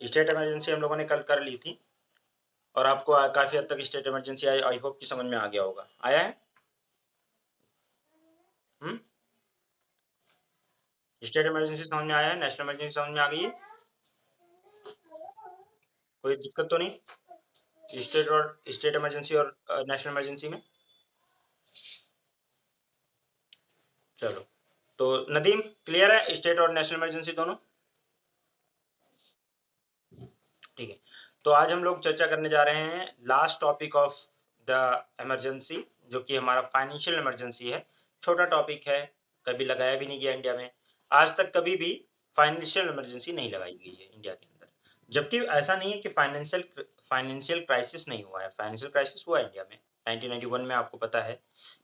State emergency हम लोगों ने कल कर ली थी और आपको काफ़ी हद तक स्टेट इमरजेंसी आई होप कि समझ में आ गया होगा। आया है? स्टेट इमरजेंसी समझ में आया है? नेशनल इमरजेंसी समझ में आ गई है? कोई दिक्कत तो नहीं स्टेट इमरजेंसी और नेशनल इमरजेंसी में? चलो, तो नदीम क्लियर है स्टेट और नेशनल इमरजेंसी दोनों? ठीक है, तो आज हम लोग चर्चा करने जा रहे हैं last topic of the emergency, जो कि हमारा फाइनेंशियल इमरजेंसी है। छोटा टॉपिक है, कभी लगाया भी नहीं गया इंडिया में। आज तक कभी भी फाइनेंशियल इमरजेंसी नहीं लगाई गई है इंडिया के अंदर, जबकि ऐसा नहीं है कि फाइनेंशियल क्राइसिस नहीं हुआ है। फाइनेंशियल क्राइसिस हुआ है इंडिया में 1991 में। आपको पता है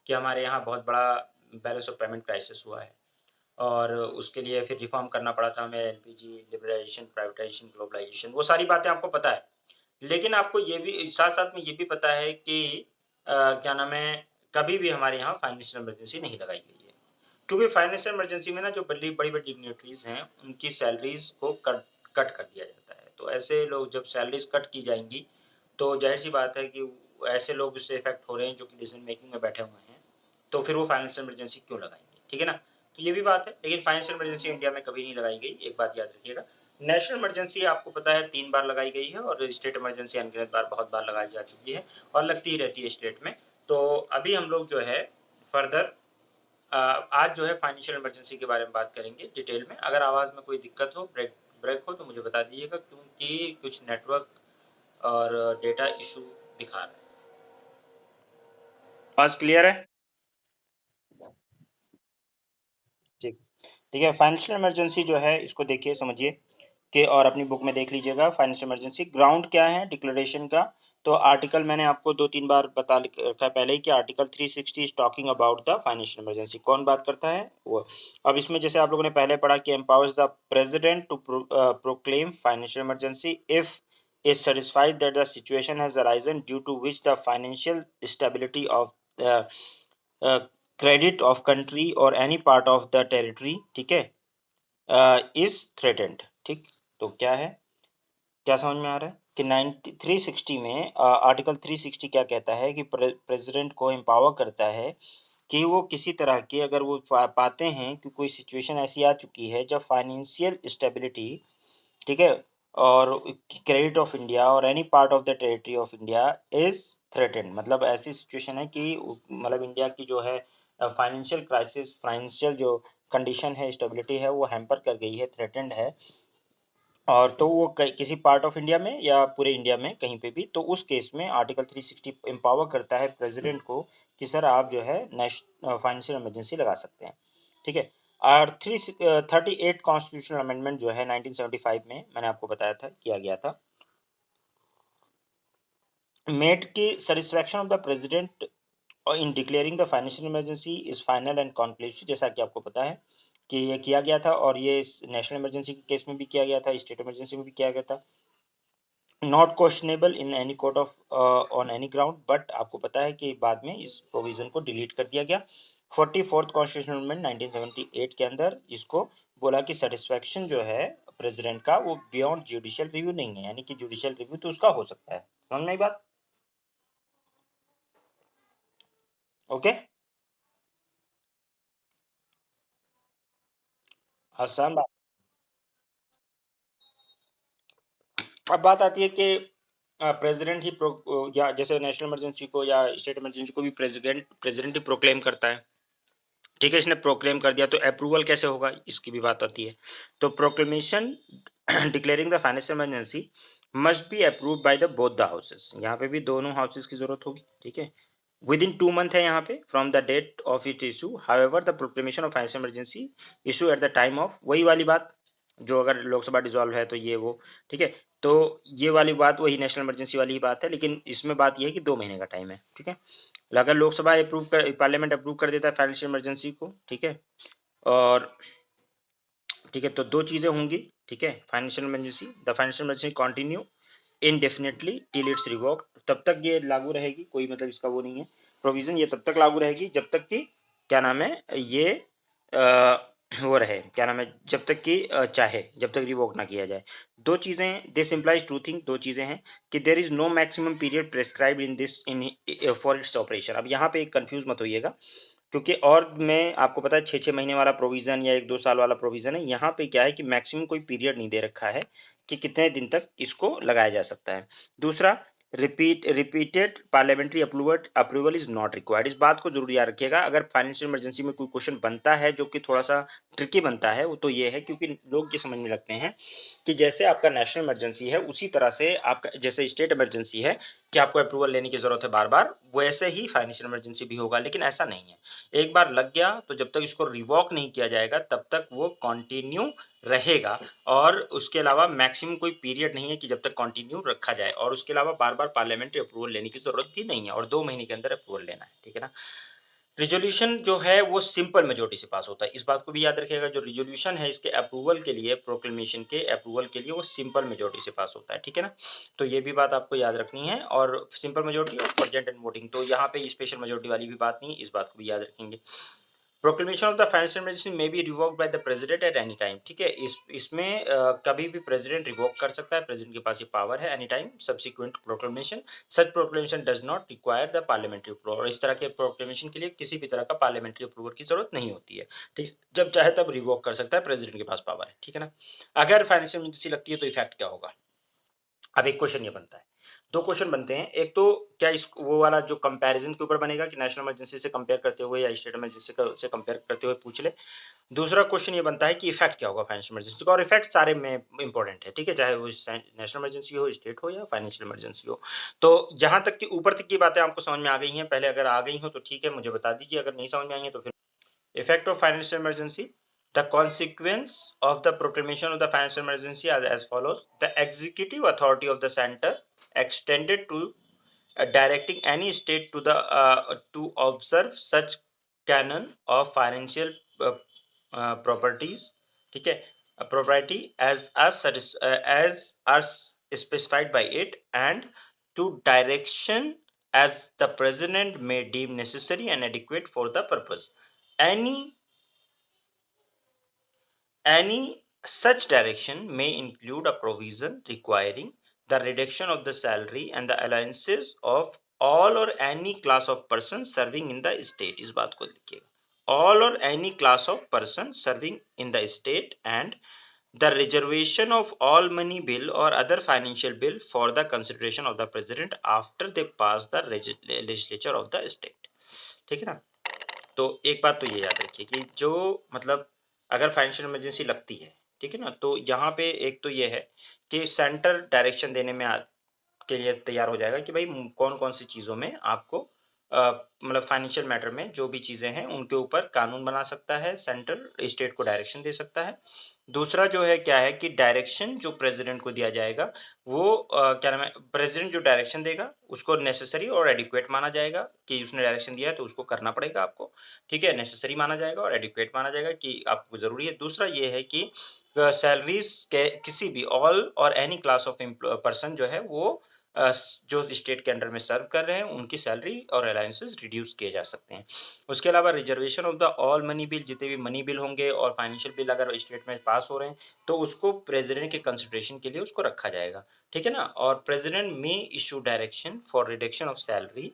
कि हमारे यहाँ बहुत बड़ा बैलेंस ऑफ पेमेंट क्राइसिस हुआ है और उसके लिए फिर रिफॉर्म करना पड़ा था हमें, एलपीजी, लिबरलाइजेशन, प्राइवेटाइजेशन, ग्लोबलाइजेशन, वो सारी बातें आपको पता है। लेकिन आपको ये भी साथ-साथ में ये भी पता है कि क्या नाम है, कभी भी हमारे यहाँ फाइनेंशियल इमरजेंसी नहीं लगाई गई है। क्योंकि फाइनेंशियल इमरजेंसी में ना जो बड़ी-बड़ी डिग्निटरीज़ हैं, उनकी सैलरीज़ को कट कट कर दिया जाता है। तो ऐसे लोग जब सैलरीज़ कट की जाएँगी, तो ज़ाहिर-सी बात है कि ऐसे लोग इससे इफ़ेक्ट हो रहे हैं जो कि डिसीज़न मेकिंग में बैठे हुए हैं, तो फिर वो फाइनेंशियल इमरजेंसी क्यों लगाएँगे, ठीक है ना? तो ये भी बात है, लेकिन फाइनेंशियल इमरजेंसी इंडिया में कभी नहीं लगाई गई, एक बात याद रखिएगा। नेशनल इमरजेंसी आपको पता है 3 बार लगाई गई है और स्टेट इमरजेंसी अनगिनत बार, बहुत बार लगाई जा चुकी है और लगती ही रहती है स्टेट में। तो अभी हम लोग जो है फर्दर आज जो है फाइनेंशियल इमरजेंसी के बारे में बात करेंगे डिटेल में। अगर आवाज़ में कोई दिक्कत हो, ब्रेक ब्रेक हो तो मुझे बता दीजिएगा, क्योंकि कुछ नेटवर्क और डेटा इशू दिखा रहा है। आवाज़ क्लियर है? ठीक ठीक है। फाइनेंशियल इमरजेंसी जो है इसको देखिए, समझिए कि और अपनी बुक में देख लीजिएगा। फाइनेंशियल इमरजेंसी ग्राउंड क्या है डिक्लेरेशन का, तो आर्टिकल मैंने आपको 2-3 बार बता रखा है पहले ही कि article 360 is talking about the financial emergency. कौन बात करता है? वो। अब इसमें जैसे आप लोगों ने पहले पढ़ा कि empowers the president to proclaim financial emergency if is satisfied that the situation has arisen due to which the financial stability of the credit of country or any part of the territory, ठीक है, is threatened. ठीक, तो क्या है, क्या समझ में आ रहा है कि 360 में आर्टिकल 360 क्या कहता है कि प्रेसिडेंट को एम्पावर करता है कि वो किसी तरह की, अगर वो पाते हैं कि कोई सिचुएशन ऐसी आ चुकी है जब फाइनेंशियल स्टेबिलिटी, ठीक है, और क्रेडिट ऑफ इंडिया और any part of the territory of India is threatened, मतलब ऐसी सिचुएशन है कि मतलब इंडिया की जो है फाइनेंशियल क्राइसिस, फाइनेंशियल जो कंडीशन है, स्टेबिलिटी है, वो हैम्पर कर गई है, थ्रेटेंड है, और तो वो किसी पार्ट ऑफ इंडिया में या पूरे इंडिया में कहीं पे भी, तो उस केस में आर्टिकल 360 एम्पावर करता है प्रेसिडेंट को कि सर आप जो है फाइनेंशियल इमरजेंसी लगा सकते हैं, ठीक है। और 38 कॉन्स्टिट्यूशनल अमेंडमेंट जो है 1975 में, मैंने आपको बताया था, किया गया था, मेड की सेटिस्फैक्शन ऑफ द प्रेसिडेंट और in declaring the financial emergency is final and conclusive, जैसा कि आपको पता है कि ये किया गया था, और ये नेशनल इमरजेंसी के केस में भी किया गया था, स्टेट इमरजेंसी में भी किया गया था। Not questionable in any court of on any ground, but आपको पता है कि बाद में इस प्रोविजन को डिलीट कर दिया गया 44th कॉन्स्टिट्यूशनल अमेंडमेंट 1978 के अंदर, जिसको बोला कि सेटिस्फैक्शन जो है प्रेसिडेंट का वो बियॉन्ड जुडिशियल रिव्यू नहीं है, यानी कि जुडिशियल रिव्यू तो उसका हो सकता है। समझ में आई बात? ओके, आसान बात। अब बात आती है कि प्रेसिडेंट ही या जैसे नेशनल इमरजेंसी को या स्टेट इमरजेंसी को भी प्रेसिडेंट प्रेसिडेंट ही प्रोक्लेम करता है, ठीक है, इसने प्रोक्लेम कर दिया, तो अप्रूवल कैसे होगा, इसकी भी बात आती है। तो proclamation declaring the financial emergency must be approved by the both the houses, यहाँ पे भी दोनों हाउसेस की जरूरत होगी, ठीक है। विद इन 2 मंथ है यहाँ पे from the date of it issue, however the proclamation of financial emergency issue at the time of, वही वाली बात जो अगर लोकसभा डिसॉल्व है तो ये वो, ठीक है। तो ये वाली बात वही नेशनल इमरजेंसी वाली ही बात है, लेकिन इसमें बात ये है कि 2 महीने का टाइम है, ठीक है। अगर लोकसभा अप्रूव कर, पार्लियामेंट अप्रूव कर देता है फाइनेंशियल इमरजेंसी को, ठीक है, और ठीक है, तो दो चीजें होंगी, ठीक है। Financial emergency, the financial emergency continue indefinitely till it's revoke, तब तक ये लागू रहेगी, कोई मतलब इसका वो नहीं है प्रोविजन, ये तब तक लागू रहेगी जब तक कि क्या नाम है, ये वो रहे, क्या नाम है, जब तक कि चाहे, जब तक रिवोक ना किया जाए। 2 चीज़ें, दिस इम्प्लाइज़ 2 थिंग, 2 चीज़ें हैं कि there is no maximum period prescribed in this in for its operation. अब यहाँ पे एक कन्फ्यूज़ मत होइएगा, क्योंकि और में आपको पता है 6-6 महीने वाला प्रोविज़न या 1-2 साल वाला प्रोविज़न है, यहाँ पे क्या है कि मैक्सिमम कोई पीरियड नहीं दे रखा है कि कितने दिन तक इसको लगाया जा सकता है। दूसरा, repeated parliamentary approval is not required. इस बात को ज़रूर याद रखिएगा, अगर फाइनेंशियल इमरजेंसी में कोई क्वेश्चन बनता है जो कि थोड़ा-सा ट्रिकी बनता है, वो तो ये है क्योंकि लोग ये समझने लगते हैं कि जैसे आपका नेशनल इमरजेंसी है, उसी तरह से आपका जैसे स्टेट इमरजेंसी है कि आपको अप्रूवल लेने की ज़रूरत है बार-बार, वैसे ही फाइनेंशियल इमरजेंसी भी होगा, लेकिन ऐसा नहीं है। एक बार लग गया तो जब तक इसको रिवॉक नहीं किया जाएगा तब तक वो कंटिन्यू रहेगा, और उसके अलावा मैक्सिमम कोई पीरियड नहीं है कि जब तक कंटिन्यू रखा जाए, और उसके अलावा बार-बार पार्लियामेंट्री अप्रूवल लेने की ज़रूरत भी नहीं है, और 2 महीने के अंदर अप्रूवल लेना है, ठीक है ना? रिज़ॉल्यूशन जो है वो सिंपल मेजॉरिटी से पास होता है। इस बात को भी याद रखिएगा, जो रिज़ॉल्यूशन है इसके अप्रूवल के लिए, प्रोक्लेमेशन के अप्रूवल के लिए वो सिंपल मेजॉरिटी से पास होता है, ठीक है ना? तो ये भी बात आपको याद रखनी है, और सिंपल मेजॉरिटी और प्रेजेंट एंड वोटिंग, तो यहाँ पे स्पेशल मेजॉरिटी वाली भी बात नहीं है, इस बात को भी याद रखेंगे। Proclamation of the financial emergency may be revoked by the president at any time, ठीक है? इसमें कभी भी प्रेसिडेंट रिवोक कर सकता है, प्रेसिडेंट के पास ये पावर है, any time subsequent proclamation. Such proclamation does not require the parliamentary approval, और इस तरह के प्रोक्लेमेशन के लिए किसी भी तरह का पार्लियामेंट्री अप्रूवल की जरूरत नहीं होती है, ठीक? जब चाहे तब रिवोक कर सकता है, प्रेसिडेंट के पास पावर है, ठीक है ना? अगर फाइनेंशियल इमरजेंसी लगती है तो इफेक्ट क्या होगा? अब एक क्वेश्चन ये बनता है, 2 क्वेश्चन बनते हैं। एक तो क्या इस वो वाला जो कंपैरिज़न के ऊपर बनेगा कि नेशनल इमरजेंसी से कंपेयर करते हुए या स्टेट इमरजेंसी से कंपेयर करते हुए पूछ ले। दूसरा क्वेश्चन ये बनता है कि इफेक्ट क्या होगा फाइनेंशियल इमरजेंसी का, और इफेक्ट सारे में इंपॉर्टेंट है, ठीक है? चाहे वो नेशनल इमरजेंसी हो, स्टेट हो या फाइनेंशियल इमरजेंसी हो। तो जहाँ तक कि ऊपर तक की बातें आपको समझ में आ गई हैं, पहले अगर आ गई हो तो ठीक है, मुझे बता दीजिए, अगर नहीं समझ में आई है तो फिर effect of financial emergency. The consequence of the proclamation of the financial emergency are as follows. The executive authority of the center extended to directing any state to observe such canon of financial properties, ठीक है, property as are specified by it, and to direction as the president may deem necessary and adequate for the purpose. Any such direction may include a provision requiring the reduction of the salary and the allowances of all or any class of persons serving in the state. इस बात को लिखिएगा, all or any class of persons serving in the state, and the reservation of all money bill or other financial bill for the consideration of the president after they pass the legislature of the state, ठीक है ना? तो एक बात तो ये याद रखिए कि जो मतलब अगर फाइनेंशियल इमरजेंसी लगती है, ठीक है ना? तो यहाँ पे एक तो ये है कि सेंटर डायरेक्शन देने में के लिए तैयार हो जाएगा कि भाई कौन-कौन सी चीज़ों में आपको मतलब फाइनेंशियल मैटर में जो भी चीज़ें हैं उनके ऊपर कानून बना सकता है सेंटर, स्टेट को डायरेक्शन दे सकता है। दूसरा जो है क्या है कि डायरेक्शन जो प्रेज़िडेंट को दिया जाएगा वो क्या नाम है, प्रेज़िडेंट जो डायरेक्शन देगा उसको नेसेसरी और एडिक्वेट माना जाएगा कि उसने डायरेक्शन दिया है तो उसको करना पड़ेगा आपको, ठीक है? नेसेसरी माना जाएगा और एडिक्वेट माना जाएगा कि आपको ज़रूरी है। दूसरा ये है कि सैलरीज़ के किसी भी ऑल और एनी क्लास ऑफ पर्सन जो है वो जो स्टेट के अंडर में सर्व कर रहे हैं उनकी सैलरी और अलाउंसेस रिड्यूस किए जा सकते हैं। उसके अलावा reservation of the all money bill, जितने भी मनी बिल होंगे और फाइनेंशियल बिल अगर स्टेट में पास हो रहे हैं तो उसको प्रेसिडेंट के कंसिडरेशन के लिए उसको रखा जाएगा, ठीक है ना? और प्रेसिडेंट में issue direction for reduction of salary,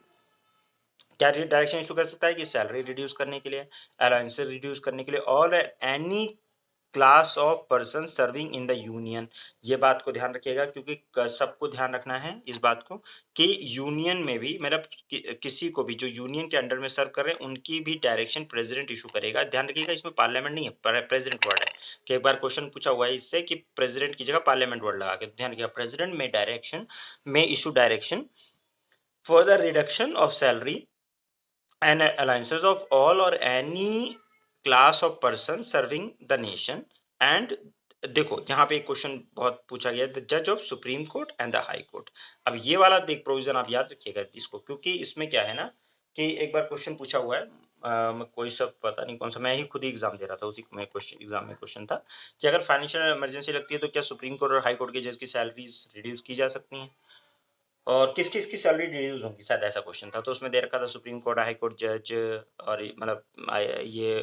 क्या डायरेक्शन इशू कर सकता है कि सैलरी रिड्यूस करने के लिए, अलाउंसेस रिड्यूस करने के लिए, और any class of person serving in the union. ये बात को ध्यान रखिएगा क्योंकि सबको ध्यान रखना है इस बात को कि यूनियन में भी मतलब किसी को भी जो यूनियन के अंडर में सर्व कर रहे हैं उनकी भी डायरेक्शन प्रेसिडेंट इशू करेगा। ध्यान रखिएगा इसमें पार्लियामेंट नहीं है, प्रेसिडेंट वर्ड है कि एक बार क्वेश्चन पूछा हुआ है इससे कि प्रेसिडेंट की जगह पार्लियामेंट वर्ड लगा के, तो ध्यान रखिएगा प्रेसिडेंट में डायरेक्शन में issue direction for the reduction of salary and alliances of all or any class of person serving the nation। and देखो यहाँ पे एक क्वेश्चन बहुत पूछा गया, द जज of supreme court and the high court. अब ये वाला देख प्रोविजन आप याद रखिएगा इसको, क्योंकि इसमें क्या है ना कि एक बार क्वेश्चन पूछा हुआ है कोई सा पता नहीं कौन सा, मैं ही खुद ही एग्जाम दे रहा था, उसी में क्वेश्चन एग्जाम में क्वेश्चन था कि अगर फाइनेंशियल इमरजेंसी लगती है तो क्या सुप्रीम कोर्ट और हाई कोर्ट के जज की सैलरीज रिड्यूस की जा सकती हैं, और किस-किस की सैलरी रिड्यूस होंगी, शायद ऐसा क्वेश्चन था। तो उसमें दे रखा था सुप्रीम कोर्ट, हाई कोर्ट जज, और मतलब ये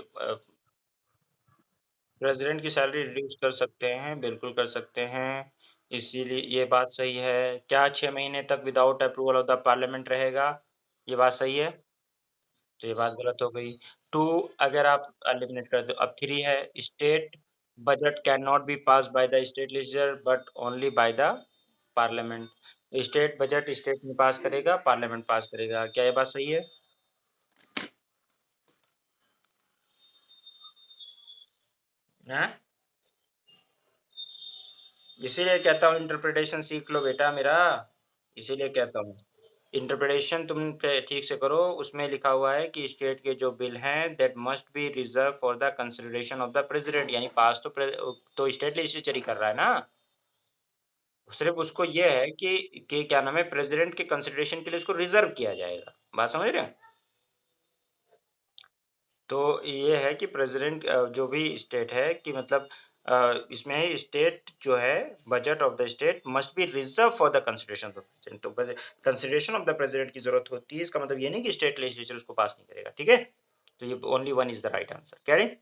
प्रेसिडेंट की सैलरी रिड्यूस कर सकते हैं, बिल्कुल कर सकते हैं। इसीलिए ये बात सही है। क्या 6 महीने तक without approval of the parliament रहेगा? ये बात सही है? तो ये बात गलत हो गई। 2 अगर आप एलिमिनेट कर दो, अब 3 है state budget can not be passed by the state legislature but only by the parliament. State budget state में पास करेगा, पार्लियामेंट पास करेगा। क्या ये बात सही है? हैं? इसीलिए कहता हूँ इंटरप्रिटेशन सीख लो बेटा मेरा, इसीलिए कहता हूँ। इंटरप्रिटेशन तुम ठीक से करो, उसमें लिखा हुआ है कि स्टेट के जो बिल हैं that must be reserve for the consideration of the president, यानी पास तो स्टेट लेजिस्लेचर ही कर रहा है ना। सिर्फ उसको ये है कि क्या नाम है, प्रेसिडेंट के कंसिडरेशन के लिए उसको रिजर्व किया जाएगा। बात समझ रहे हैं? तो ये है कि प्रेसिडेंट जो भी स्टेट है कि मतलब इसमें है स्टेट जो है budget of the state must be reserve for the consideration of the president. तो कंसिडरेशन ऑफ द प्रेसिडेंट की जरूरत होती है, इसका मतलब ये नहीं कि स्टेट लेजिस्लेचर उसको पास नहीं करेगा। ठीक है, तो ये only one is the right answer. क्या रे?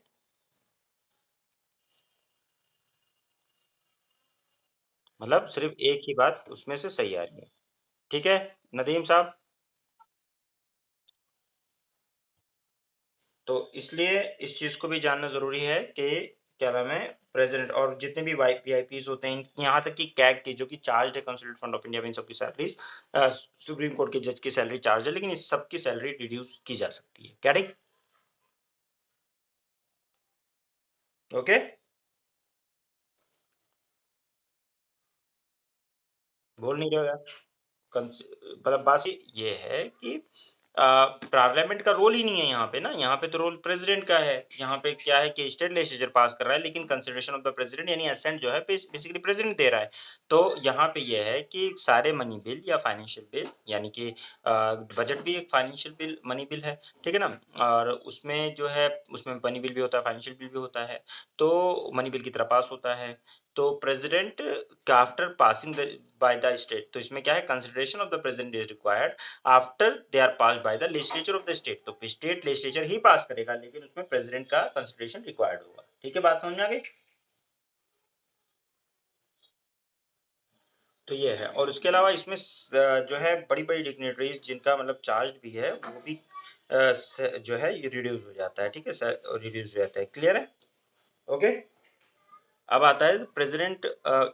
मतलब सिर्फ एक ही बात उसमें से सही आ रही है। ठीक है नदीम साहब, तो इसलिए इस चीज़ को भी जानना ज़रूरी है कि क्या नाम है, प्रेज़िडेंट और जितने भी वाई वीआईपीज़ होते हैं, यहाँ तक कि कैग के जो कि चार्ज्ड है कंसल्टेंट फंड ऑफ इंडिया में, इन सबकी सैलरीज़ सुप्रीम कोर्ट के जज की सैलरी चार्ज है, लेकिन इस सबकी सैलरी रिड्यूस की जा सकती है। क्या ठीक? ओके? बोल नहीं रहे हो यार? मतलब बात ये है कि पार्लियामेंट का रोल ही नहीं है यहाँ पे ना, यहाँ पे तो रोल प्रेसिडेंट का है। यहाँ पे क्या है कि स्टेट लेजिस्लेचर पास कर रहा है, लेकिन कंसिडरेशन ऑफ द प्रेसिडेंट यानी असेंट जो है बेसिकली प्रेसिडेंट दे रहा है। तो यहाँ पे ये है कि सारे मनी बिल या फाइनेंशियल बिल, यानी कि बजट भी एक फाइनेंशियल बिल मनी बिल है, ठीक है ना? और उसमें जो है उसमें मनी बिल भी होता है, फाइनेंशियल बिल भी होता है, तो मनी बिल की तरह पास होता है। तो president after passing by the state, तो इसमें क्या है, consideration of the president is required after they are pass by the legislature of the state. तो स्टेट लेजिस्लेचर ही पास करेगा, लेकिन उसमें प्रेसिडेंट का कंसिडरेशन रिक्वायर्ड होगा। ठीक है, बात समझ में आ गई? तो ये है, और उसके अलावा इसमें जो है बड़ी बड़ी डिग्नेटरीज जिनका मतलब चार्ज भी है वो भी जो है ये रिड्यूस हो जाता है। ठीक है सर, रिड्यूस हो जाता है। क्लियर है? ओके। अब आता है प्रेसिडेंट,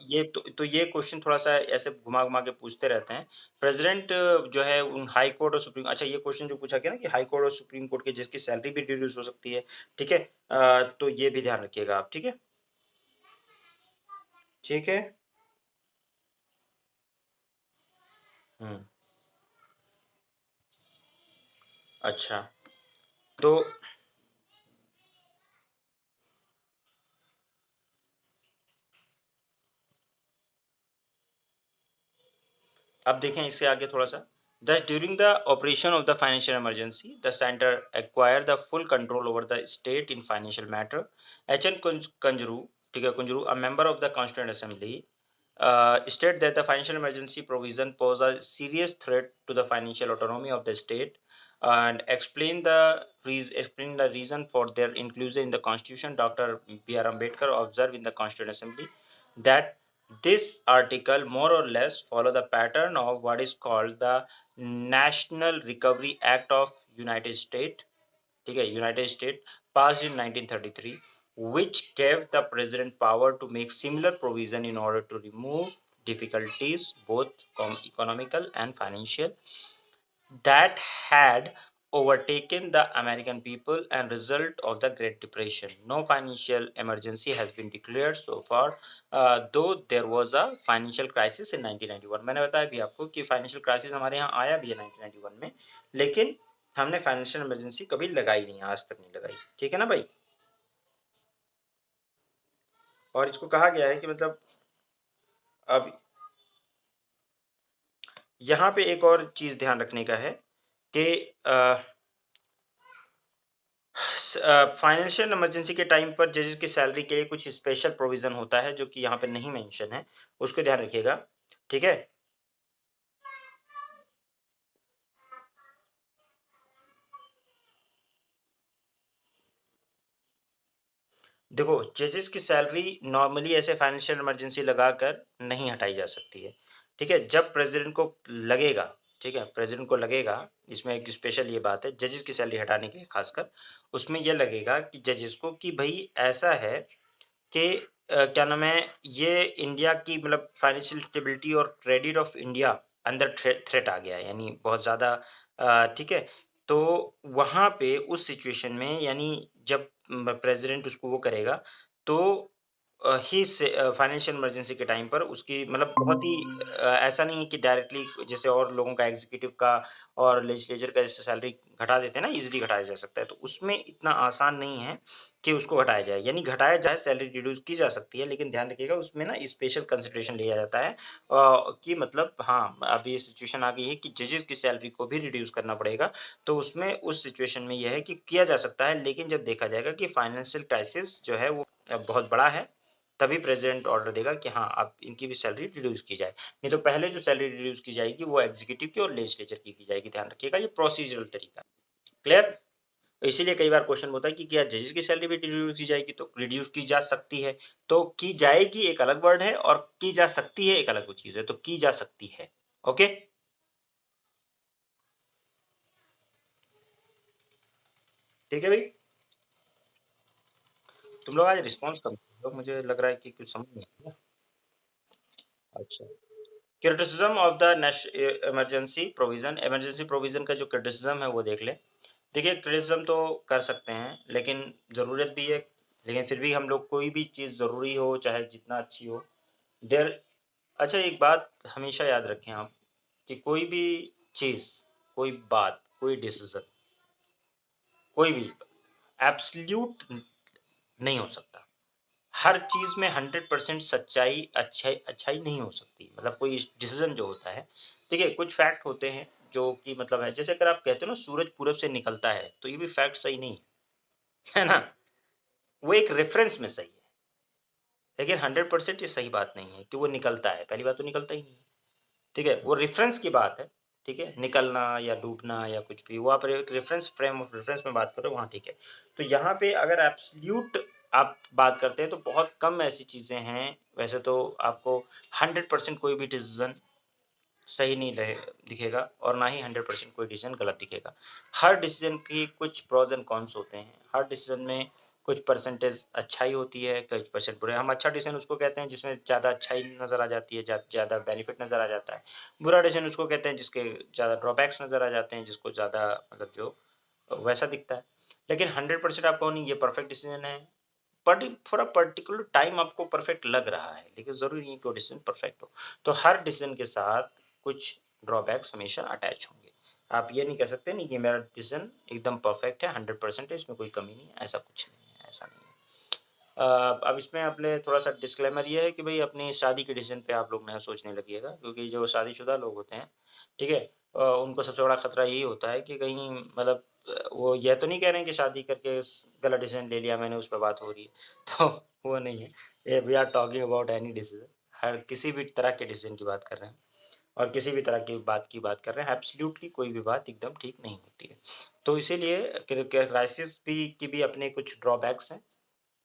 ये तो ये क्वेश्चन थोड़ा सा ऐसे घुमा घुमा के पूछते रहते हैं। प्रेसिडेंट जो है उन हाई कोर्ट और सुप्रीम, अच्छा ये क्वेश्चन जो पूछा गया ना कि हाई कोर्ट और सुप्रीम कोर्ट के जिसकी सैलरी भी रिड्यूस हो सकती है। ठीक है, तो ये भी ध्यान रखिएगा आप। ठीक है? ठीक है। हम्म। अच्छा, तो अब देखें इससे आगे थोड़ा सा। Thus, during the operation of the financial emergency, the center acquired the full control over the state in financial matter. H.N. Kunjuru, ठीक है, Kunjuru, a member of the Constituent Assembly, state that the financial emergency provision pose a serious threat to the financial autonomy of the state, and explain the reason for their inclusion in the constitution. Dr. B.R. Ambedkar observed in the Constituent Assembly that this article more or less follow the pattern of what is called the National Recovery Act of United States, ठीक है, United States, passed in 1933, which gave the president power to make similar provision in order to remove difficulties, both economical and financial, that had overtaken the American people and result of the Great Depression. No financial emergency has been declared so far, though there was a financial crisis in 1991. मैंने बताया भी आपको कि financial crisis हमारे यहाँ आया भी है 1991 में, लेकिन हमने फाइनेंशियल इमरजेंसी कभी लगाई नहीं, आज तक नहीं लगाई। ठीक है ना भाई? और इसको कहा गया है कि मतलब अब यहाँ पे एक और चीज ध्यान रखने का है कि फाइनेंशियल इमरजेंसी के टाइम पर जजेस की सैलरी के लिए कुछ स्पेशल प्रोविजन होता है जो कि यहाँ पे नहीं मेंशन है, उसको ध्यान रखिएगा। ठीक है? देखो, जजेस की सैलरी नॉर्मली ऐसे फाइनेंशियल इमरजेंसी लगाकर नहीं हटाई जा सकती है, ठीक है? जब प्रेज़िडेंट को लगेगा, ठीक है? प्रेज़िडेंट को लगेगा, इसमें एक स्पेशल ये बात है, जजेस की सैलरी हटाने के लिए खासकर, उसमें ये लगेगा कि जजेस को कि भई ऐसा है कि क्या नाम है, ये इंडिया की मतलब फाइनेंशियल स्टेबिलिटी और क्रेडिट ऑफ इंडिया अंदर थ्रेट आ गया है, यानी बहुत ज़्यादा ठीक है? तो वहाँ पे उस सिचुएशन में यानी जब प्रेज़िडेंट उसको वो करेगा, तो ही से फाइनेंशियल इमरजेंसी के टाइम पर उसकी मतलब बहुत ही ऐसा नहीं है कि डायरेक्टली जैसे और लोगों का एग्ज़ीक्यूटिव का और लेजिस्लेचर का जैसे सैलरी घटा देते हैं ना, ईज़िली घटाया जा सकता है, तो उसमें इतना आसान नहीं है कि उसको घटाया जाए, यानी घटाया जाए, सैलरी रिड्यूस की जा सकती है, लेकिन ध्यान रखिएगा उसमें ना स्पेशल कंसिडरेशन लिया जाता है कि मतलब हाँ, अब ये सिचुएशन आ गई है कि जजेस की सैलरी को भी रिड्यूस करना पड़ेगा, तो उसमें उस सिचुएशन में ये है कि किया जा सकता है, लेकिन जब देखा जाएगा कि फाइनेंशियल क्राइसिस जो है वो बहुत बड़ा है, तभी प्रेज़िडेंट ऑर्डर देगा कि हाँ, अब इनकी भी सैलरी रिड्यूस की जाए। नहीं तो पहले जो सैलरी रिड्यूस की जाएगी, वो एग्ज़ीक्यूटिव की और लेजिस्लेचर की जाएगी, ध्यान रखिएगा, ये प्रोसीजरल तरीका है। क्लियर? तो इसीलिए कई बार क्वेश्चन होता है कि क्या जजेस की सैलरी भी रिड्यूस की जाएगी? तो रिड्यूस की जा सकती है। तो की जाएगी एक अलग वर्ड है और की जा सकती है एक अलग वो चीज़ है। तो की जा सकती है। ओके? ठीक है भाई? तुम लोग आज रिस्पॉन्स कम कर रहे हो, मुझे लग रहा है कि कुछ समझ नहीं आ रहा। अच्छा। Criticism of the emergency provision का जो क्रिटिसिज्म है वो देख लें। देखिए क्रिटिसिज्म तो कर सकते हैं, लेकिन ज़रूरत भी है, लेकिन फिर भी हम लोग कोई भी चीज़ ज़रूरी हो, चाहे जितना अच्छी हो, देयर अच्छा एक बात हमेशा याद रखें आप कि कोई भी चीज़, कोई बात, कोई डिसीज़न, कोई भी एब्सोल्यूट नहीं हो सकता। हर चीज़ में 100% सच्चाई, अच्छाई अच्छाई नहीं हो सकती। मतलब कोई डिसीज़न जो होता है, देखिए कुछ फैक्ट होते हैं जो कि मतलब है जैसे अगर आप कहते हो ना सूरज पूरब से निकलता है, तो ये भी फैक्ट सही नहीं है, है ना? वो एक रेफ़रेंस में सही है, लेकिन 100% ये सही बात नहीं है कि वो निकलता है। पहली बात तो निकलता ही नहीं है। ठीक है? वो रेफ़रेंस की बात है, ठीक है? निकलना या डूबना या कुछ भी, वो आप रे रेफ़रेंस फ्रेम ऑफ रेफ़रेंस में बात कर रहे हो, वहाँ ठीक है। तो यहाँ पे अगर एब्सोल्यूट आप बात करते हैं, तो बहुत कम ऐसी चीज़ें हैं, वैसे तो आपको 100% कोई भी डिसीज़न सही नहीं रहे दिखेगा और ना ही 100% कोई डिसीज़न गलत दिखेगा। हर डिसीज़न की कुछ प्रोस एंड कॉन्स होते हैं। हर डिसीज़न में कुछ परसेंटेज अच्छाई होती है, कुछ परसेंट बुरे। हम अच्छा डिसीज़न उसको कहते हैं जिसमें ज़्यादा अच्छाई नज़र आ जाती है, ज़्यादा बेनिफिट नज़र आ जाता है। बुरा डिसीज़न उसको कहते हैं जिसके ज़्यादा ड्रॉबैक्स नज़र आ जाते हैं, जिसको ज़्यादा मतलब जो वैसा दिखता है। लेकिन 100% आप कहो नहीं ये परफेक्ट डिसीज़न है, फॉर अ पर्टिकुलर टाइम आपको परफेक्ट लग रहा है, लेकिन ज़रूरी नहीं कि वो डिसीज़न परफेक्ट हो। तो हर डिसीज़न के साथ कुछ ड्रॉबैक्स हमेशा अटैच होंगे। आप ये नहीं कह सकते नहीं कि मेरा डिसीज़न एकदम परफेक्ट है, 100% है, इसमें कोई कमी नहीं है, ऐसा कुछ नहीं है, ऐसा नहीं है। अब इसमें अपने थोड़ा-सा डिस्क्लेमर ये है कि भई अपनी शादी के डिसीज़न पे आप लोग ना सोचने लगिएगा, क्योंकि जो शादीशुदा लोग होते हैं, ठीक है? उनको सबसे बड़ा खतरा यही होता है कि कहीं मतलब वो ये तो नहीं कह रहे हैं कि शादी करके गलत डिसीज़न ले लिया मैंने, उस पे बात हो रही है। तो वो नहीं है। ये we are talking about any decision, हर किसी भी तरह के डिसीज़न की बात कर रहे हैं और किसी भी तरह की बात कर रहे हैं। एब्सोल्यूटली कोई भी बात एकदम ठीक नहीं होती है। तो इसीलिए क्राइसिस भी की भी अपने कुछ ड्रॉबैक्स हैं।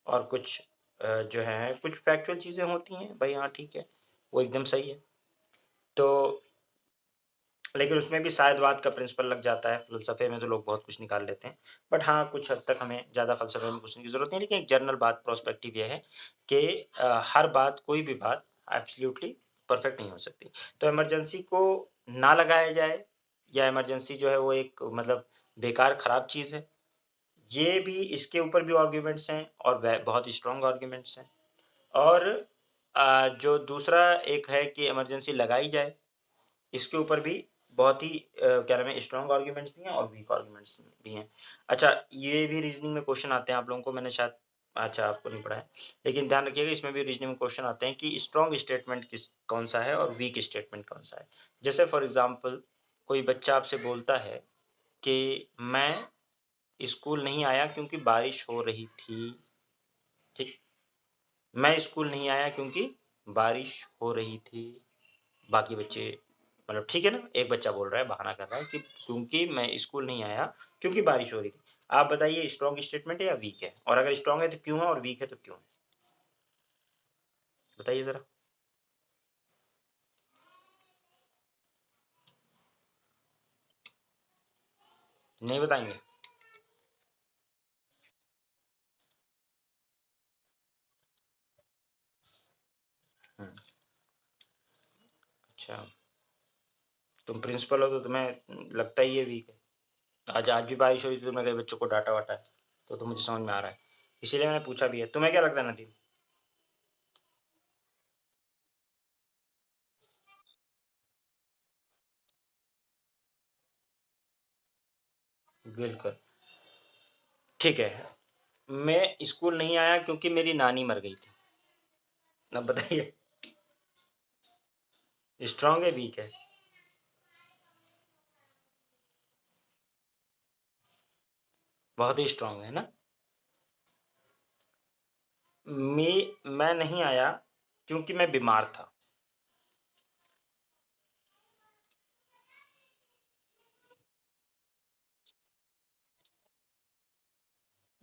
और कुछ जो है कुछ फैक्चुअल चीज़ें होती हैं, भई हाँ, ठीक है, वो एकदम सही है। तो लेकिन उसमें भी शायदवाद का प्रिंसिपल लग जाता है, फ़िलसफ़े में तो लोग बहुत कुछ निकाल लेते हैं। बट हाँ, कुछ हद तक हमें ज़्यादा फ़लसफ़े में घुसने की ज़रूरत नहीं है, लेकिन एक जनरल बात पर्सपेक्टिव ये है कि हर बात, कोई भी बात एब्सोल्यूटली परफ़ेक्ट नहीं हो सकती। तो इमरजेंसी को ना लगाया जाए या इमरजेंसी जो है वो एक मतलब बेकार ख़राब चीज़ है, ये भी इसके ऊपर भी आर्ग्यूमेंट्स हैं और वे बहुत स्ट्रॉन्ग आर्ग्यूमेंट्स हैं। और जो दूसरा एक है कि इमरजेंसी लगाई जाए, इसके ऊपर भी बहुत ही क्या नाम है स्ट्रॉन्ग आर्ग्यूमेंट्स भी हैं और वीक आर्ग्यूमेंट्स भी हैं। अच्छा, ये भी रीज़निंग में क्वेश्चन आते हैं आप लोगों को, मैंने शायद अच्छा आपको नहीं पढ़ा है, लेकिन ध्यान रखिएगा इसमें भी रीज़निंग में क्वेश्चन आते हैं कि स्ट्रॉन्ग स्टेटमेंट कौन-सा है और वीक स्टेटमेंट कौन-सा है। जैसे फॉर एग्ज़ाम्पल कोई बच्चा आपसे बोलता है कि मैं स्कूल नहीं आया क्योंकि बारिश हो रही थी, ठीक? मैं स्कूल नहीं आया क्योंकि बारिश हो रही थी। बाकी बच्चे मतलब ठीक है ना, एक बच्चा बोल रहा है, बहाना कर रहा है कि क्योंकि मैं स्कूल नहीं आया क्योंकि बारिश हो रही थी। आप बताइए स्ट्रॉन्ग स्टेटमेंट है या वीक है, और अगर स्ट्रॉन्ग है तो क्यों है, और वीक है तो क्यों है, बताइए जरा। नहीं बताएंगे? हम्म, अच्छा, तुम प्रिंसिपल हो तो तुम्हें लगता ही है वीक है। आज आज भी बारिश हुई थी, तुमने कई बच्चों को डांटा वाटा है, तो मुझे समझ में आ रहा है, इसीलिए मैंने पूछा भी है। तुम्हें क्या लगता है नदीम? बिल्कुल, ठीक है। मैं स्कूल नहीं आया क्योंकि मेरी नानी मर गई थी। अब बताइए, स्ट्रांग है वीक है? बहुत ही स्ट्रांग है ना। मैं नहीं आया क्योंकि मैं बीमार था।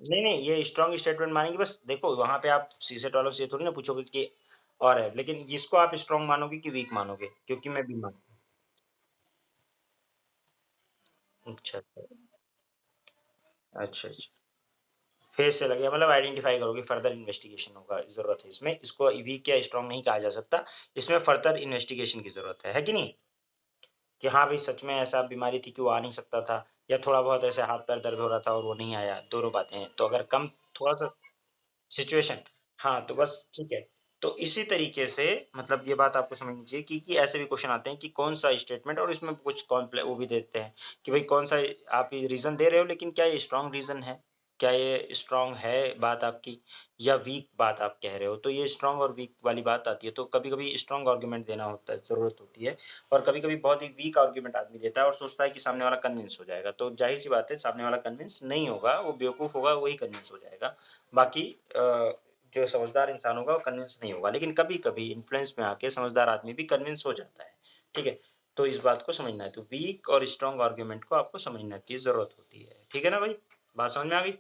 नहीं नहीं, ये स्ट्रांग स्टेटमेंट मानेंगे, बस देखो वहां पे आप सीसेट वालों से थोड़ी ना पूछोगे कि और है, लेकिन जिसको आप स्ट्रांग मानोगे कि वीक मानोगे, क्योंकि मैं बीमार। अच्छा अच्छा अच्छा अच्छा। फेस से लगे मतलब आइडेंटिफाई करोगे, फर्दर इन्वेस्टिगेशन होगा, जरूरत है इसमें, इसको वीक या स्ट्रांग नहीं कहा जा सकता, इसमें फर्दर इन्वेस्टिगेशन की जरूरत है कि नहीं? कि हाँ भाई सच में ऐसा बीमारी थी कि वो आ नहीं सकता था, या थोड़ा बहुत ऐसे हाथ पैर दर्द हो रहा था और वो नहीं आया, दोनों बातें हैं। तो अगर कम थोड़ा सा सिचुएशन, हाँ तो बस ठीक है। तो इसी तरीके से मतलब ये बात आपको समझनी चाहिए कि ऐसे भी क्वेश्चन आते हैं कि कौन सा स्टेटमेंट, और इसमें कुछ कॉम्प्ले वो भी देते हैं कि भाई कौन सा आप ये रीज़न दे रहे हो, लेकिन क्या ये स्ट्रॉन्ग रीज़न है? क्या ये स्ट्रॉन्ग है बात आपकी, या वीक बात आप कह रहे हो? तो ये स्ट्रॉन्ग और वीक वाली बात आती है, तो कभी-कभी स्ट्रॉन्ग आर्गुमेंट देना होता है, ज़रूरत होती है, और कभी-कभी बहुत ही वीक आर्गुमेंट आदमी देता है और सोचता है कि सामने वाला कन्विंस हो जाएगा। तो ज़ाहिर-सी बात है सामने वाला कन्विंस नहीं होगा, वो बेवकूफ़ होगा, वही कन्विंस हो जाएगा। बाकी जो समझदार इंसान होगा वो कन्विंस नहीं होगा, लेकिन कभी-कभी इन्फ्लुएंस में आके समझदार आदमी भी कन्विंस हो जाता है, ठीक है? तो इस बात को समझना है, तो वीक और स्ट्रॉन्ग आर्गुमेंट को आपको समझने की ज़रूरत होती है, ठीक है ना भाई? बात समझ में आ गई?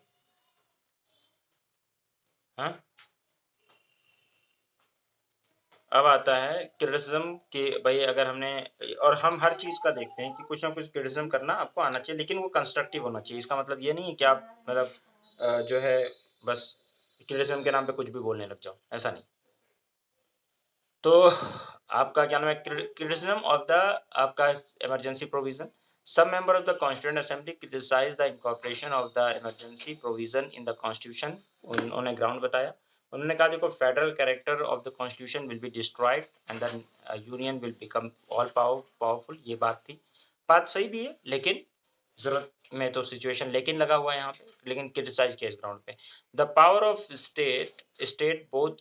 हाँ? अब आता है क्रिटिसिज्म कि भाई अगर हमने, और हम हर चीज़ का देखते हैं कि कुछ ना कुछ क्रिटिसिज्म करना आपको आना चाहिए, लेकिन वो कंस्ट्रक्टिव होना चाहिए। इसका मतलब ये नहीं है कि आप मतलब जो है बस क्रिटिसिज्म के नाम पे कुछ भी बोलने लग जाओ, ऐसा नहीं। तो आपका क्या नाम है, criticism ऑफ द आपका इमरजेंसी प्रोविजन। सब member of the constituent assembly criticise the incorporation of the emergency provision in the constitution. उन्होंने ग्राउंड बताया। उन्होंने कहा देखो federal character of the constitution will be destroyed and the union will become all powerful, ये बात थी। बात सही भी है, लेकिन जरूरत में तो सिचुएशन लेकिन लगा हुआ है यहाँ पे, लेकिन क्रिटिसाइज किया इस ग्राउंड पे। The power of state both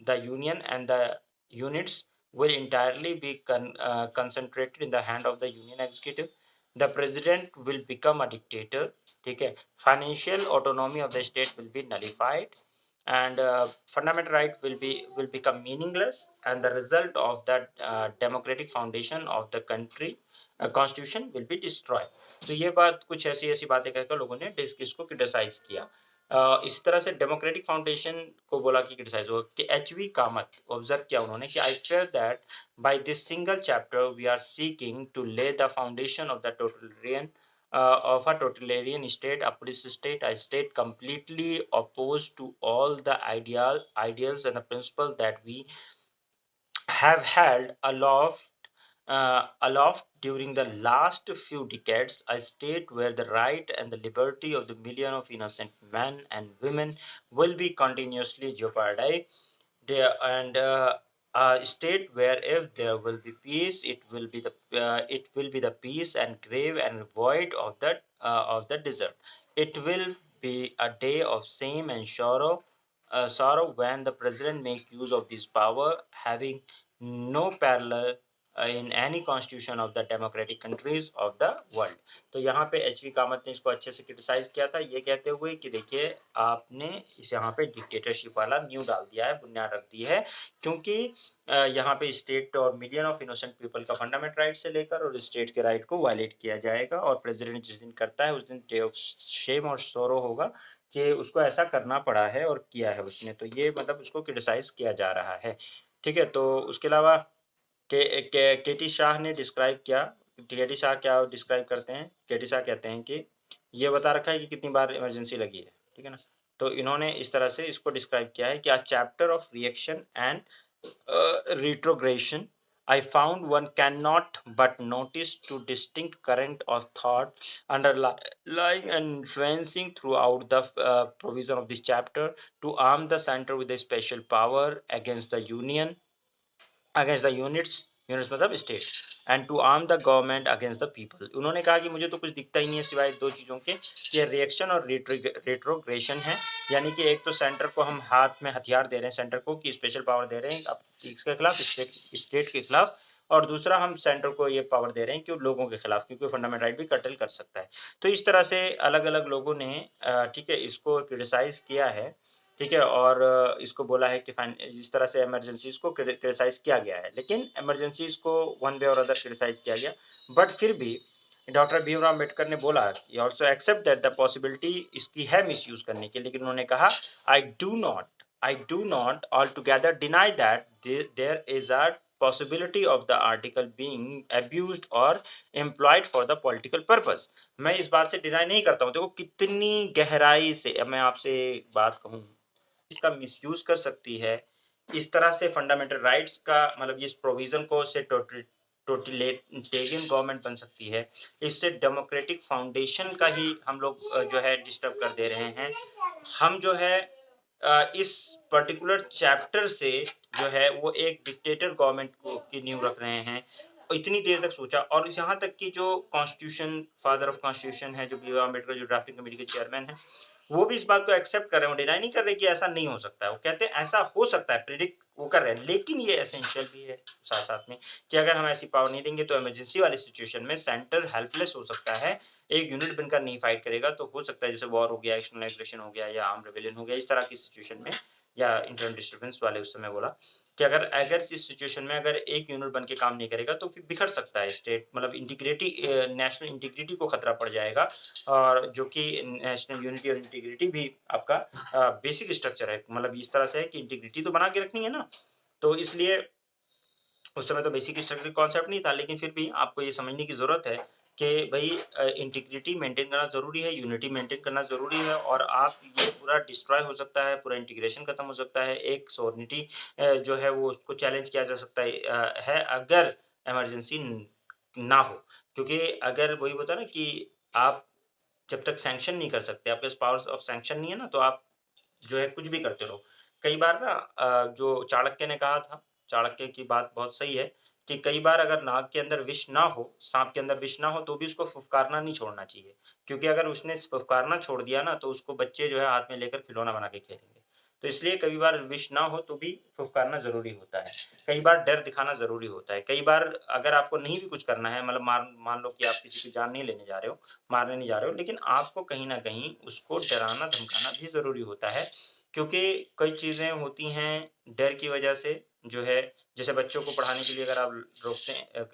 the union and the units will entirely be concentrated in the hand of the union executive. The president will become a dictator, ठीक है? Financial autonomy of the state will be nullified, and fundamental right will become meaningless, and the result of that democratic foundation of the country constitution will be destroyed. तो ये बात कुछ ऐसी ऐसी बातें कहकर लोगों ने इसको क्रिटिसाइज किया। इसी तरह से डेमोक्रेटिक फाउंडेशन को बोला कि क्रिटिसाइज हुआ कि एचवी कामत ऑब्जर्व किया उन्होंने कि I fear that by this single chapter we are seeking to lay the foundation of the totalitarian of a totalitarian state, a police state, a state completely opposed to all the ideals and the principles that we have held aloft during the last few decades, a state where the right and the liberty of the million of innocent men and women will be continuously jeopardized. And a state where if there will be peace, it will be the peace and grave and void of the desert. It will be a day of shame and sorrow when the president make use of this power, having no parallel in any constitution of the democratic countries of the world. तो यहाँ पे एच.वी. कामत ने इसको अच्छे से criticise किया था, ये कहते हुए कि देखिए आपने इस यहाँ पे डिक्टेटरशिप वाला न्यू डाल दिया है, बुनियाद रख दी है, क्योंकि यहाँ पे स्टेट और मिलियन ऑफ इनोसेंट पीपल का फंडामेंटल राइट से लेकर और स्टेट के राइट को वायलेट किया जाएगा, और प्रेसिडेंट जिस दिन करता है उस दिन डे ऑफ शेम और सोरो होगा कि उसको ऐसा करना पड़ा है और किया है उसने। तो ये मतलब उसको क्रिटिसाइज किया जा रहा है, ठीक है। तो उसके अलावा केटी शाह ने डिस्क्राइब किया, केटी शाह क्या डिस्क्राइब करते हैं, केटी शाह कहते हैं कि ये बता रखा है कि कितनी बार इमरजेंसी लगी है, ठीक है ना। तो इन्होंने इस तरह से इसको डिस्क्राइब किया है कि a chapter of reaction and retrogression, I found one cannot but notice two distinct current of thought underlying and influencing throughout the provision of this chapter to arm the center with a special power against the units मतलब state, and to arm the government against the people. उन्होंने कहा कि मुझे तो कुछ दिखता ही नहीं है सिवाय दो चीज़ों के, कि रिएक्शन और रेट्रोग्रेशन है, यानी कि एक तो सेंटर को हम हाथ में हथियार दे रहे हैं, सेंटर को कि स्पेशल पावर दे रहे हैं अब इसके खिलाफ, स्टेट के खिलाफ, और दूसरा हम सेंटर को ये पावर दे रहे हैं कि वो लोगों के खिलाफ, क्योंकि फंडामेंटल राइट भी कर्टल कर सकता है। तो इस तरह से अलग अलग लोगों ने ठीक है इसको क्रिटिसाइज किया है, ठीक है, और इसको बोला है कि इस तरह से इमरजेंसीज को क्रिटिसाइज किया गया है, लेकिन इमरजेंसीज को वन वे और अदर क्रिटिसाइज किया गया, बट फिर भी डॉक्टर भीमराव अम्बेडकर ने बोला कि also accept that the possibility इसकी है मिसयूज करने की, लेकिन उन्होंने कहा I do not altogether deny that there is a possibility of the article being abused or employed for the political purpose। मैं इस बात से डिनाई नहीं करता हूँ, देखो कितनी गहराई से, अब मैं आपसे एक बात कहूँ, इसका मिसयूज कर सकती है, इस तरह से फंडामेंटल राइट्स का मतलब इस प्रोविजन को से टोटलिटेरियन गवर्नमेंट बन सकती है, इससे डेमोक्रेटिक फाउंडेशन का ही हम लोग जो है डिस्टर्ब कर दे रहे हैं। हम जो है इस पर्टिकुलर चैप्टर से जो है वो एक डिक्टेटर गवर्नमेंट को की नींव रख रहे हैं। इतनी देर तक सोचा, और यहाँ तक कि जो कॉन्स्टिट्यूशन फादर ऑफ कॉन्स्टिट्यूशन है, जो बी आर अम्बेडकर, जो ड्राफ्टिंग कमेटी के चेयरमैन हैं, वो भी इस बात को एक्सेप्ट कर रहे हैं, वो डिनाई नहीं कर रहे कि ऐसा नहीं हो सकता है, वो कहते हैं ऐसा हो सकता है, प्रेडिक्ट वो कर रहे हैं, लेकिन ये एसेंशियल भी है साथ साथ में कि अगर हम ऐसी पावर नहीं देंगे तो इमरजेंसी वाली सिचुएशन में सेंटर हेल्पलेस हो सकता है, एक यूनिट बनकर नहीं फाइट करेगा, तो हो सकता है जैसे वॉर हो गया, एक्सटर्नल एग्रेशन हो गया, या आर्म रेबेलियन हो गया, इस तरह की सिचुएशन में, या इंटरनल डिस्टर्बेंस वाले उस समय बोला कि अगर इस सिचुएशन में अगर एक यूनिट बन के काम नहीं करेगा तो फिर बिखर सकता है स्टेट, मतलब इंटीग्रिटी, नेशनल इंटीग्रिटी को खतरा पड़ जाएगा, और जो कि नेशनल यूनिटी और इंटीग्रिटी भी आपका बेसिक स्ट्रक्चर है, मतलब इस तरह से है कि इंटीग्रिटी तो बना के रखनी है ना, तो इसलिए उस समय तो बेसिक स्ट्रक्चर कॉन्सेप्ट नहीं था, लेकिन फिर भी आपको ये समझने की ज़रूरत है कि भई इंटीग्रिटी मेंटेन करना ज़रूरी है, यूनिटी मेंटेन करना ज़रूरी है, और आप ये पूरा डिस्ट्रॉय हो सकता है, पूरा इंटीग्रेशन खत्म हो सकता है, एक सॉवरेनिटी जो है वो उसको चैलेंज किया जा सकता है अगर इमरजेंसी ना हो। क्योंकि अगर वही होता है ना कि आप जब तक सैंक्शन नहीं कर सकते, आपके पास पावर्स ऑफ सैंक्शन नहीं है ना, तो आप जो है कुछ भी करते रहो। कई बार ना जो चाणक्य ने कहा था, चाणक्य की बात बहुत सही है कि कई बार अगर नाग के अंदर विष ना हो, साँप के अंदर विष ना हो, तो भी उसको फुफकारना नहीं छोड़ना चाहिए। क्योंकि अगर उसने फुफकारना छोड़ दिया ना, तो उसको बच्चे जो है हाथ में लेकर खिलौना बना के खेलेंगे। तो इसलिए कई बार विष ना हो तो भी फुफकारना ज़रूरी होता है। कई बार डर दिखाना ज़रूरी होता है। कई बार अगर आपको नहीं भी कुछ करना है, मतलब मान लो कि आप किसी की जान नहीं लेने जा रहे हो, मारने नहीं जा रहे हो, लेकिन आपको कहीं न कहीं उसको डराना-धमकाना भी ज़रूरी होता है। क्योंकि कई चीज़ें होती हैं डर की वजह से, जो है जैसे बच्चों को पढ़ाने के लिए अगर आप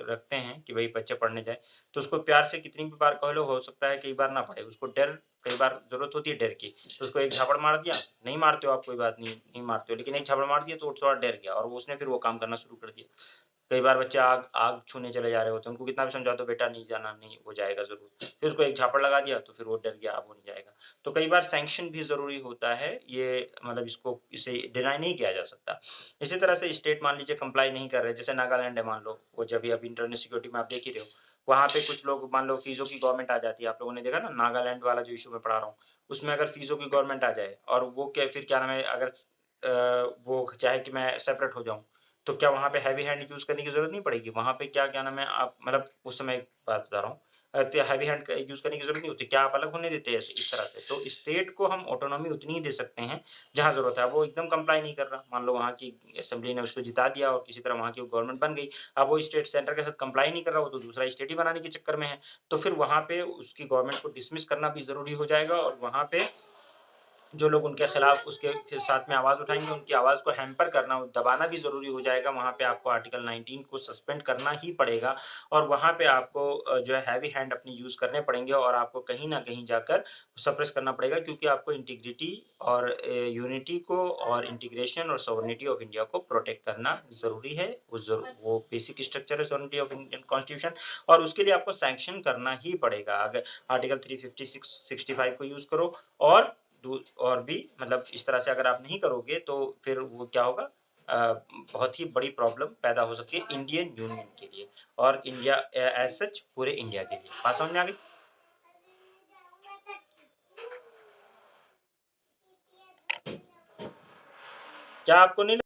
रखते हैं कि भई बच्चे पढ़ने जाएँ, तो उसको प्यार से कितनी भी बार कह लो, हो सकता है कई बार ना पढ़े। उसको डर, कई बार ज़रूरत होती है डर की, तो उसको एक झापड़ मार दिया, नहीं मारते हो आप कोई बात नहीं, नहीं मारते हो, लेकिन एक झापड़ मार दिया तो वो थोड़ा डर गया और वो उसने फिर वो काम करना शुरू कर दिया। कई बार बच्चे आग आग छूने चले जा रहे होते हैं, उनको कितना भी समझाओ तो बेटा नहीं जाना, नहीं, वो जाएगा ज़रूर। फिर उसको एक झापड़ लगा दिया तो फिर वो डर गया, अब वो नहीं जाएगा। तो कई बार सैंक्शन भी ज़रूरी होता है, ये मतलब इसे डिनाई नहीं किया जा सकता। इसी तरह से स्टेट मान लीजिए कंप्लाई नहीं कर रहे, जैसे नागालैंड है मान लो, वो जब भी अभी इंटरनल सिक्योरिटी में आप देख ही रहे हो, वहाँ पे कुछ लोग मान लो फीसों की गवर्नमेंट आ जाती है, आप लोगों ने देखा ना नागालैंड वाला जो इश्यू मैं पढ़ा रहा हूँ, उसमें अगर फीसों की गवर्नमेंट आ जाए और वो क्या फिर क्या नाम है, अगर वो चाहे कि मैं सेपरेट हो जाऊँ, तो क्या वहाँ पे हैवी हैंड यूज़ करने की ज़रूरत नहीं पड़ेगी? वहाँ पे क्या क्या नाम है, आप मतलब उस समय की बात बता रहा हूँ, हैवी हैंड का यूज़ करने की ज़रूरत नहीं होती। क्या आप अलग होने देते हैं ऐसे इस तरह से? तो स्टेट को हम ऑटोनॉमी उतनी ही दे सकते हैं, जहाँ ज़रूरत है। अब वो एकदम कंप्लाई नहीं कर रहा, मान लो वहाँ की असेंबली ने उसको जिता दिया और किसी तरह वहाँ की गवर्नमेंट बन गई। अब वो स्टेट सेंटर के साथ कंप्लाई नहीं कर रहा, वो तो दूसरा स्टेट ही बनाने के चक्कर में है। तो फिर वहाँ पे उसकी गवर्नमेंट को डिसमिस करना भी ज़रूरी हो जाएगा और वहाँ पे जो लोग उनके खिलाफ उसके साथ में आवाज़ उठाएँगे, उनकी आवाज़ को हैम्पर करना, दबाना भी ज़रूरी हो जाएगा। वहाँ पे आपको आर्टिकल 19 को सस्पेंड करना ही पड़ेगा और वहाँ पे आपको जो है हैवी हैंड अपनी यूज़ करने पड़ेंगे और आपको कहीं न कहीं जाकर सप्रेस करना पड़ेगा क्योंकि आपको इंटीग्रिटी और यूनिटी को और इंटीग्रेशन और सॉवरेनिटी ऑफ इंडिया को प्रोटेक्ट करना ज़रूरी है। वो बेसिक स्ट्रक्चर है सॉवरेनिटी ऑफ इंडियन कॉन्स्टिट्यूशन और उसके लिए आपको सैंक्शन करना ही पड़ेगा। अगर आर्टिकल 356, 65 को यूज़ करो और और भी मतलब इस तरह से अगर आप नहीं करोगे तो फिर वो क्या होगा बहुत ही बड़ी प्रॉब्लम पैदा हो सकती है इंडियन यूनियन के लिए और इंडिया एज सच पूरे इंडिया के लिए। बात समझ में आ गई? क्या आपको नहीं